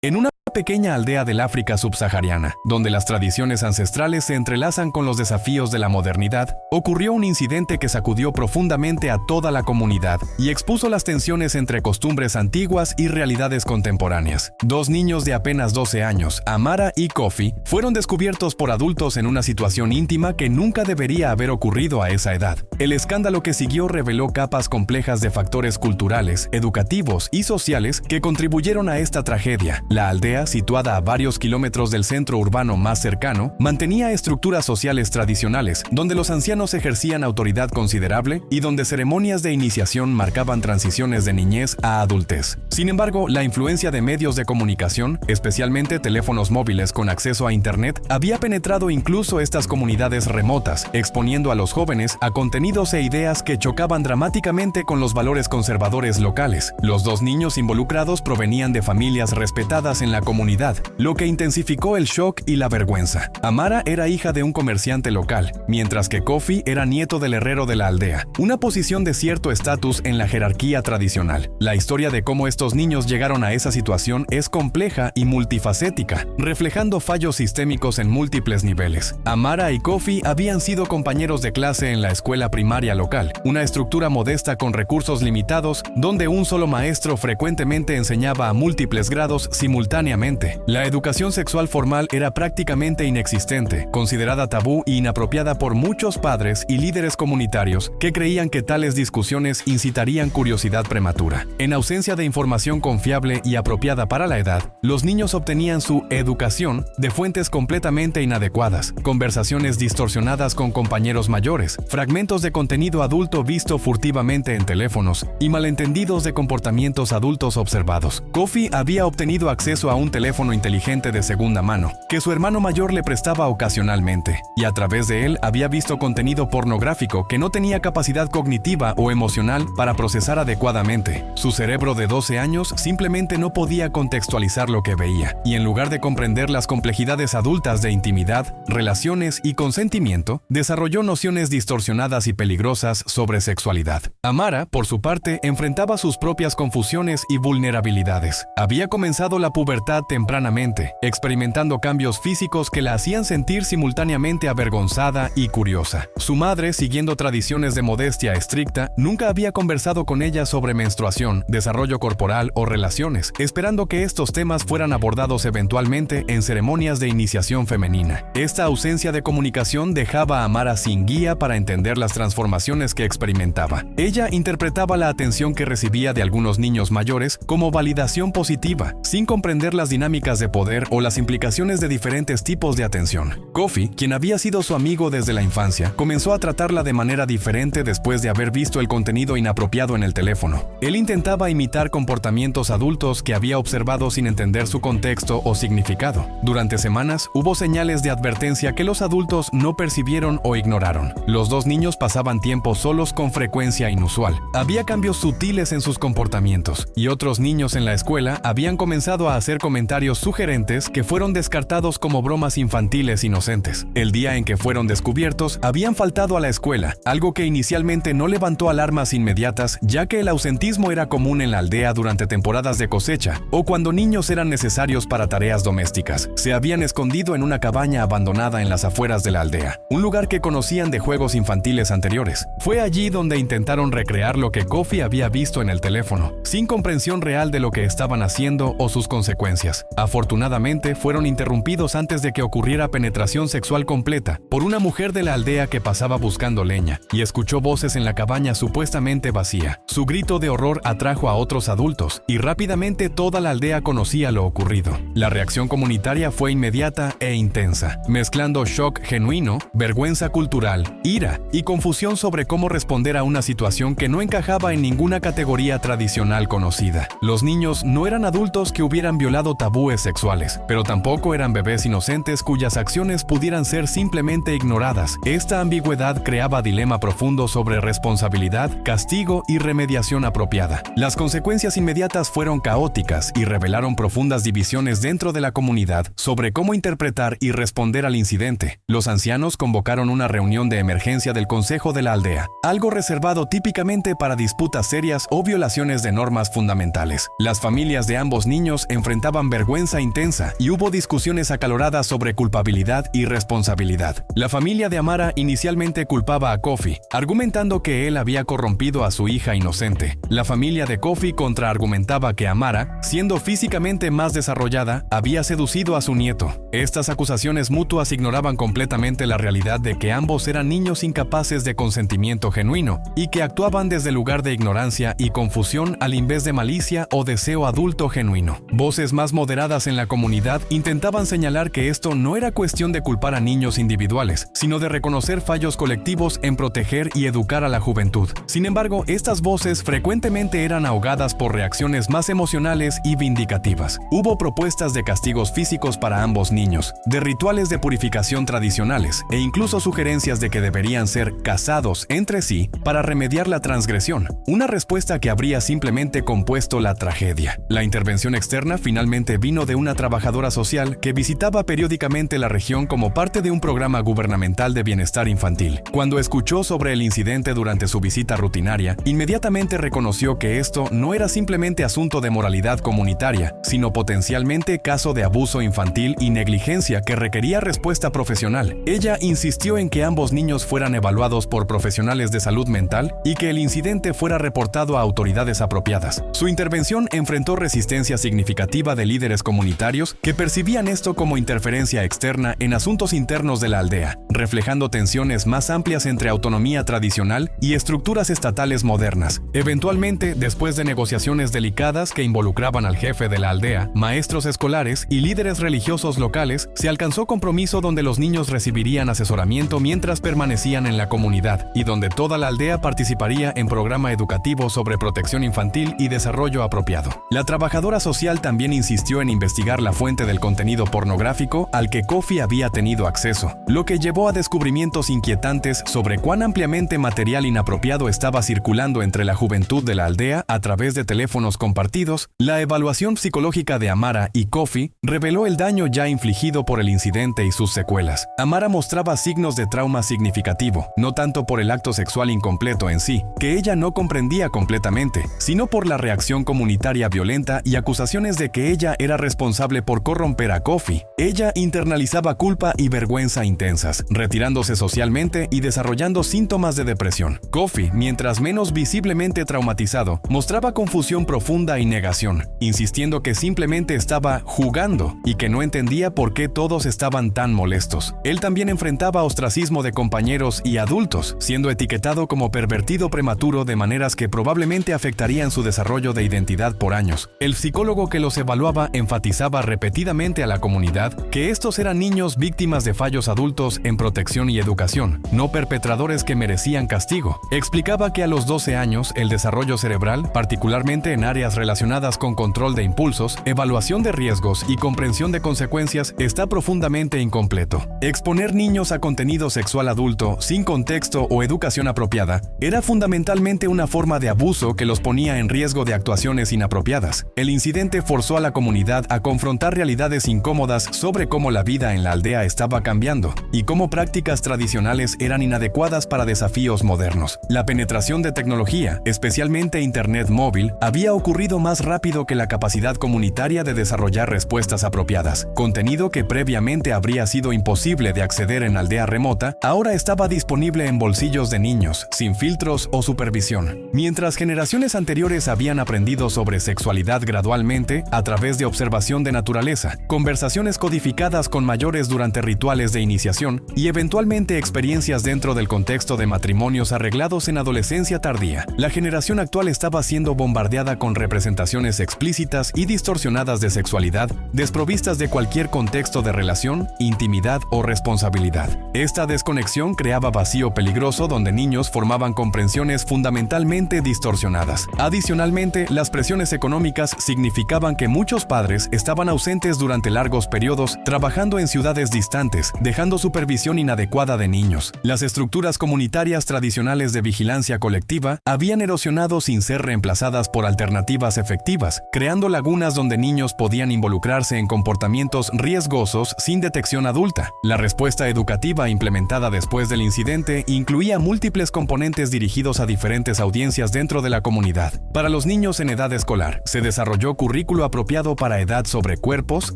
En una pequeña aldea del África subsahariana, donde las tradiciones ancestrales se entrelazan con los desafíos de la modernidad, ocurrió un incidente que sacudió profundamente a toda la comunidad y expuso las tensiones entre costumbres antiguas y realidades contemporáneas. Dos niños de apenas 12 años, Amara y Kofi, fueron descubiertos por adultos en una situación íntima que nunca debería haber ocurrido a esa edad. El escándalo que siguió reveló capas complejas de factores culturales, educativos y sociales que contribuyeron a esta tragedia. La aldea, situada a varios kilómetros del centro urbano más cercano, mantenía estructuras sociales tradicionales, donde los ancianos ejercían autoridad considerable y donde ceremonias de iniciación marcaban transiciones de niñez a adultez. Sin embargo, la influencia de medios de comunicación, especialmente teléfonos móviles con acceso a Internet, había penetrado incluso estas comunidades remotas, exponiendo a los jóvenes a contenidos e ideas que chocaban dramáticamente con los valores conservadores locales. Los dos niños involucrados provenían de familias respetadas en la comunidad, lo que intensificó el shock y la vergüenza. Amara era hija de un comerciante local, mientras que Kofi era nieto del herrero de la aldea, una posición de cierto estatus en la jerarquía tradicional. La historia de cómo estos niños llegaron a esa situación es compleja y multifacética, reflejando fallos sistémicos en múltiples niveles. Amara y Kofi habían sido compañeros de clase en la escuela primaria local, una estructura modesta con recursos limitados, donde un solo maestro frecuentemente enseñaba a múltiples grados simultáneamente. La educación sexual formal era prácticamente inexistente, considerada tabú e inapropiada por muchos padres y líderes comunitarios que creían que tales discusiones incitarían curiosidad prematura. En ausencia de información confiable y apropiada para la edad, los niños obtenían su educación de fuentes completamente inadecuadas, conversaciones distorsionadas con compañeros mayores, fragmentos de contenido adulto visto furtivamente en teléfonos y malentendidos de comportamientos adultos observados. Kofi había obtenido acceso a un teléfono inteligente de segunda mano, que su hermano mayor le prestaba ocasionalmente, y a través de él había visto contenido pornográfico que no tenía capacidad cognitiva o emocional para procesar adecuadamente. Su cerebro de 12 años simplemente no podía contextualizar lo que veía, y en lugar de comprender las complejidades adultas de intimidad, relaciones y consentimiento, desarrolló nociones distorsionadas y peligrosas sobre sexualidad. Amara, por su parte, enfrentaba sus propias confusiones y vulnerabilidades. Había comenzado la pubertad tempranamente, experimentando cambios físicos que la hacían sentir simultáneamente avergonzada y curiosa. Su madre, siguiendo tradiciones de modestia estricta, nunca había conversado con ella sobre menstruación, desarrollo corporal o relaciones, esperando que estos temas fueran abordados eventualmente en ceremonias de iniciación femenina. Esta ausencia de comunicación dejaba a Amara sin guía para entender las transformaciones que experimentaba. Ella interpretaba la atención que recibía de algunos niños mayores como validación positiva, sin comprender las dinámicas de poder o las implicaciones de diferentes tipos de atención. Kofi, quien había sido su amigo desde la infancia, comenzó a tratarla de manera diferente después de haber visto el contenido inapropiado en el teléfono. Él intentaba imitar comportamientos adultos que había observado sin entender su contexto o significado. Durante semanas, hubo señales de advertencia que los adultos no percibieron o ignoraron. Los dos niños pasaban tiempo solos con frecuencia inusual. Había cambios sutiles en sus comportamientos, y otros niños en la escuela habían comenzado a hacer comentarios sugerentes que fueron descartados como bromas infantiles inocentes. El día en que fueron descubiertos, habían faltado a la escuela, algo que inicialmente no levantó alarmas inmediatas, ya que el ausentismo era común en la aldea durante temporadas de cosecha o cuando niños eran necesarios para tareas domésticas. Se habían escondido en una cabaña abandonada en las afueras de la aldea, un lugar que conocían de juegos infantiles anteriores. Fue allí donde intentaron recrear lo que Kofi había visto en el teléfono, sin comprensión real de lo que estaban haciendo o sus consecuencias. Afortunadamente, fueron interrumpidos antes de que ocurriera penetración sexual completa por una mujer de la aldea que pasaba buscando leña y escuchó voces en la cabaña supuestamente vacía. Su grito de horror atrajo a otros adultos y rápidamente toda la aldea conocía lo ocurrido. La reacción comunitaria fue inmediata e intensa, mezclando shock genuino, vergüenza cultural, ira y confusión sobre cómo responder a una situación que no encajaba en ninguna categoría tradicional conocida. Los niños no eran adultos que hubieran violado tabúes sexuales, pero tampoco eran bebés inocentes cuyas acciones pudieran ser simplemente ignoradas. Esta ambigüedad creaba dilema profundo sobre responsabilidad, castigo y remediación apropiada. Las consecuencias inmediatas fueron caóticas y revelaron profundas divisiones dentro de la comunidad sobre cómo interpretar y responder al incidente. Los ancianos convocaron una reunión de emergencia del consejo de la aldea, algo reservado típicamente para disputas serias o violaciones de normas fundamentales. Las familias de ambos niños enfrentaban mostraban vergüenza intensa y hubo discusiones acaloradas sobre culpabilidad y responsabilidad. La familia de Amara inicialmente culpaba a Kofi, argumentando que él había corrompido a su hija inocente. La familia de Kofi contraargumentaba que Amara, siendo físicamente más desarrollada, había seducido a su nieto. Estas acusaciones mutuas ignoraban completamente la realidad de que ambos eran niños incapaces de consentimiento genuino y que actuaban desde el lugar de ignorancia y confusión al invés de malicia o deseo adulto genuino. Voces más moderadas en la comunidad intentaban señalar que esto no era cuestión de culpar a niños individuales, sino de reconocer fallos colectivos en proteger y educar a la juventud. Sin embargo, estas voces frecuentemente eran ahogadas por reacciones más emocionales y vindicativas. Hubo propuestas de castigos físicos para ambos niños, de rituales de purificación tradicionales e incluso sugerencias de que deberían ser casados entre sí para remediar la transgresión, una respuesta que habría simplemente compuesto la tragedia. La intervención externa finalmente vino de una trabajadora social que visitaba periódicamente la región como parte de un programa gubernamental de bienestar infantil. Cuando escuchó sobre el incidente durante su visita rutinaria, inmediatamente reconoció que esto no era simplemente asunto de moralidad comunitaria, sino potencialmente caso de abuso infantil y negligencia que requería respuesta profesional. Ella insistió en que ambos niños fueran evaluados por profesionales de salud mental y que el incidente fuera reportado a autoridades apropiadas. Su intervención enfrentó resistencia significativa de líderes comunitarios que percibían esto como interferencia externa en asuntos internos de la aldea, reflejando tensiones más amplias entre autonomía tradicional y estructuras estatales modernas. Eventualmente, después de negociaciones delicadas que involucraban al jefe de la aldea, maestros escolares y líderes religiosos locales, se alcanzó compromiso donde los niños recibirían asesoramiento mientras permanecían en la comunidad y donde toda la aldea participaría en programa educativo sobre protección infantil y desarrollo apropiado. La trabajadora social también insistió en investigar la fuente del contenido pornográfico al que Kofi había tenido acceso, lo que llevó a descubrimientos inquietantes sobre cuán ampliamente material inapropiado estaba circulando entre la juventud de la aldea a través de teléfonos compartidos. La evaluación psicológica de Amara y Kofi reveló el daño ya infligido por el incidente y sus secuelas. Amara mostraba signos de trauma significativo, no tanto por el acto sexual incompleto en sí, que ella no comprendía completamente, sino por la reacción comunitaria violenta y acusaciones de que ella era responsable por corromper a Kofi. Ella internalizaba culpa y vergüenza intensas, retirándose socialmente y desarrollando síntomas de depresión. Kofi, mientras menos visiblemente traumatizado, mostraba confusión profunda y negación, insistiendo que simplemente estaba jugando y que no entendía por qué todos estaban tan molestos. Él también enfrentaba ostracismo de compañeros y adultos, siendo etiquetado como pervertido prematuro de maneras que probablemente afectarían su desarrollo de identidad por años. El psicólogo que los evaluaba enfatizaba repetidamente a la comunidad que estos eran niños víctimas de fallos adultos en protección y educación, no perpetradores que merecían castigo. Explicaba que a los 12 años el desarrollo cerebral, particularmente en áreas relacionadas con control de impulsos, evaluación de riesgos y comprensión de consecuencias, está profundamente incompleto. Exponer niños a contenido sexual adulto sin contexto o educación apropiada era fundamentalmente una forma de abuso que los ponía en riesgo de actuaciones inapropiadas. El incidente forzó a la comunidad a confrontar realidades incómodas sobre cómo la vida en la aldea estaba cambiando y cómo prácticas tradicionales eran inadecuadas para desafíos modernos. La penetración de tecnología, especialmente Internet móvil, había ocurrido más rápido que la capacidad comunitaria de desarrollar respuestas apropiadas. Contenido que previamente habría sido imposible de acceder en aldea remota, ahora estaba disponible en bolsillos de niños, sin filtros o supervisión. Mientras generaciones anteriores habían aprendido sobre sexualidad gradualmente a través de observación de naturaleza, conversaciones codificadas con mayores durante rituales de iniciación y eventualmente experiencias dentro del contexto de matrimonios arreglados en adolescencia tardía, la generación actual estaba siendo bombardeada con representaciones explícitas y distorsionadas de sexualidad, desprovistas de cualquier contexto de relación, intimidad o responsabilidad. Esta desconexión creaba vacío peligroso donde niños formaban comprensiones fundamentalmente distorsionadas. Adicionalmente, las presiones económicas significaban que muchos padres estaban ausentes durante largos periodos trabajando en ciudades distantes, dejando supervisión inadecuada de niños. Las estructuras comunitarias tradicionales de vigilancia colectiva habían erosionado sin ser reemplazadas por alternativas efectivas, creando lagunas donde niños podían involucrarse en comportamientos riesgosos sin detección adulta. La respuesta educativa implementada después del incidente incluía múltiples componentes dirigidos a diferentes audiencias dentro de la comunidad. Para los niños en edad escolar, se desarrolló currículo apropiado educado para edad sobre cuerpos,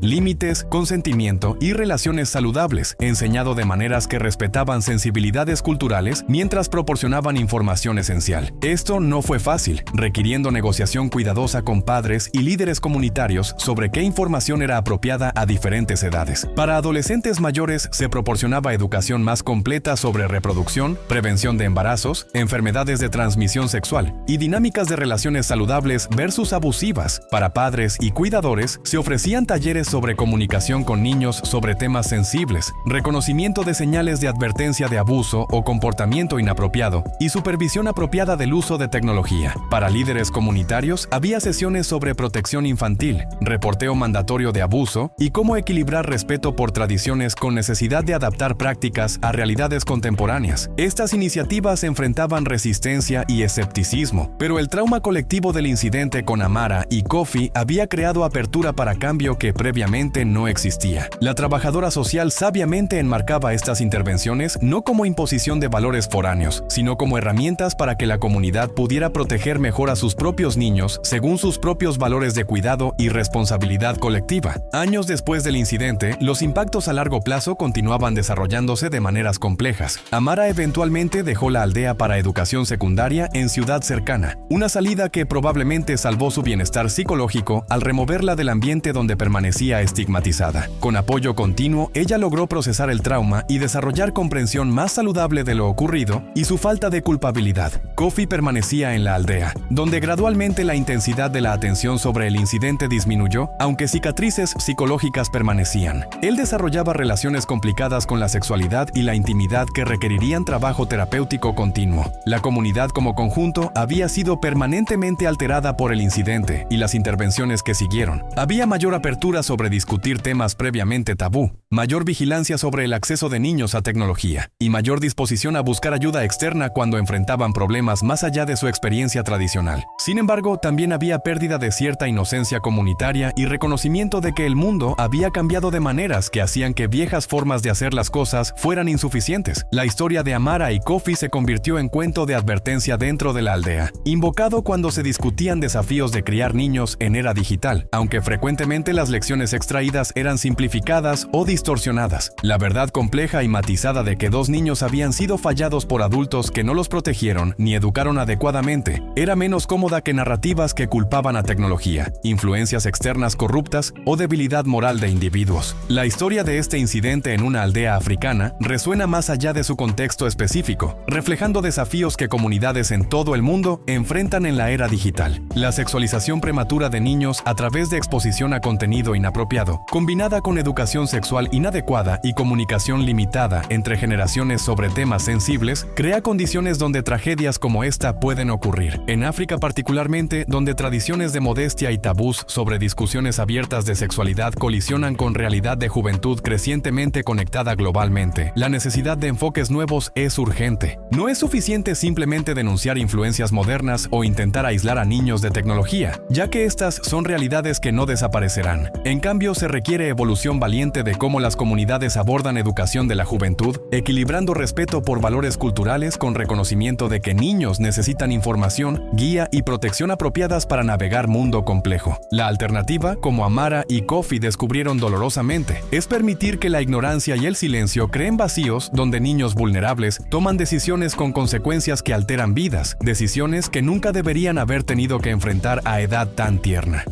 límites, consentimiento y relaciones saludables, enseñado de maneras que respetaban sensibilidades culturales mientras proporcionaban información esencial. Esto no fue fácil, requiriendo negociación cuidadosa con padres y líderes comunitarios sobre qué información era apropiada a diferentes edades. Para adolescentes mayores se proporcionaba educación más completa sobre reproducción, prevención de embarazos, enfermedades de transmisión sexual y dinámicas de relaciones saludables versus abusivas. Para padres y cuidadores se ofrecían talleres sobre comunicación con niños sobre temas sensibles, reconocimiento de señales de advertencia de abuso o comportamiento inapropiado y supervisión apropiada del uso de tecnología. Para líderes comunitarios había sesiones sobre protección infantil, reporteo mandatorio de abuso y cómo equilibrar respeto por tradiciones con necesidad de adaptar prácticas a realidades contemporáneas. Estas iniciativas enfrentaban resistencia y escepticismo, pero el trauma colectivo del incidente con Amara y Kofi había creado apertura para cambio que previamente no existía. La trabajadora social sabiamente enmarcaba estas intervenciones no como imposición de valores foráneos, sino como herramientas para que la comunidad pudiera proteger mejor a sus propios niños según sus propios valores de cuidado y responsabilidad colectiva. Años después del incidente, los impactos a largo plazo continuaban desarrollándose de maneras complejas. Amara eventualmente dejó la aldea para educación secundaria en ciudad cercana, una salida que probablemente salvó su bienestar psicológico al removerla del ambiente donde permanecía estigmatizada. Con apoyo continuo, ella logró procesar el trauma y desarrollar comprensión más saludable de lo ocurrido y su falta de culpabilidad. Kofi permanecía en la aldea, donde gradualmente la intensidad de la atención sobre el incidente disminuyó, aunque cicatrices psicológicas permanecían. Él desarrollaba relaciones complicadas con la sexualidad y la intimidad que requerirían trabajo terapéutico continuo. La comunidad como conjunto había sido permanentemente alterada por el incidente y las intervenciones que siguieron. Había mayor apertura sobre discutir temas previamente tabú, mayor vigilancia sobre el acceso de niños a tecnología y mayor disposición a buscar ayuda externa cuando enfrentaban problemas más allá de su experiencia tradicional. Sin embargo, también había pérdida de cierta inocencia comunitaria y reconocimiento de que el mundo había cambiado de maneras que hacían que viejas formas de hacer las cosas fueran insuficientes. La historia de Amara y Kofi se convirtió en cuento de advertencia dentro de la aldea, invocado cuando se discutían desafíos de criar niños en era digital, aunque frecuentemente las lecciones extraídas eran simplificadas o distorsionadas. La verdad compleja y matizada de que dos niños habían sido fallados por adultos que no los protegieron ni educaron adecuadamente era menos cómoda que narrativas que culpaban a tecnología, influencias externas corruptas o debilidad moral de individuos. La historia de este incidente en una aldea africana resuena más allá de su contexto específico, reflejando desafíos que comunidades en todo el mundo enfrentan en la era digital. La sexualización prematura de niños a través de exposición a contenido inapropiado, combinada con educación sexual inadecuada y comunicación limitada entre generaciones sobre temas sensibles, crea condiciones donde tragedias como esta pueden ocurrir. En África particularmente, donde tradiciones de modestia y tabús sobre discusiones abiertas de sexualidad colisionan con realidad de juventud crecientemente conectada globalmente, la necesidad de enfoques nuevos es urgente. No es suficiente simplemente denunciar influencias modernas o intentar aislar a niños de tecnología, ya que estas son realidades que no desaparecerán. En cambio, se requiere evolución valiente de cómo las comunidades abordan educación de la juventud, equilibrando respeto por valores culturales con reconocimiento de que niños necesitan información, guía y protección apropiadas para navegar mundo complejo. La alternativa, como Amara y Kofi descubrieron dolorosamente, es permitir que la ignorancia y el silencio creen vacíos donde niños vulnerables toman decisiones con consecuencias que alteran vidas, decisiones que nunca deberían haber tenido que enfrentar a edad tan tierna.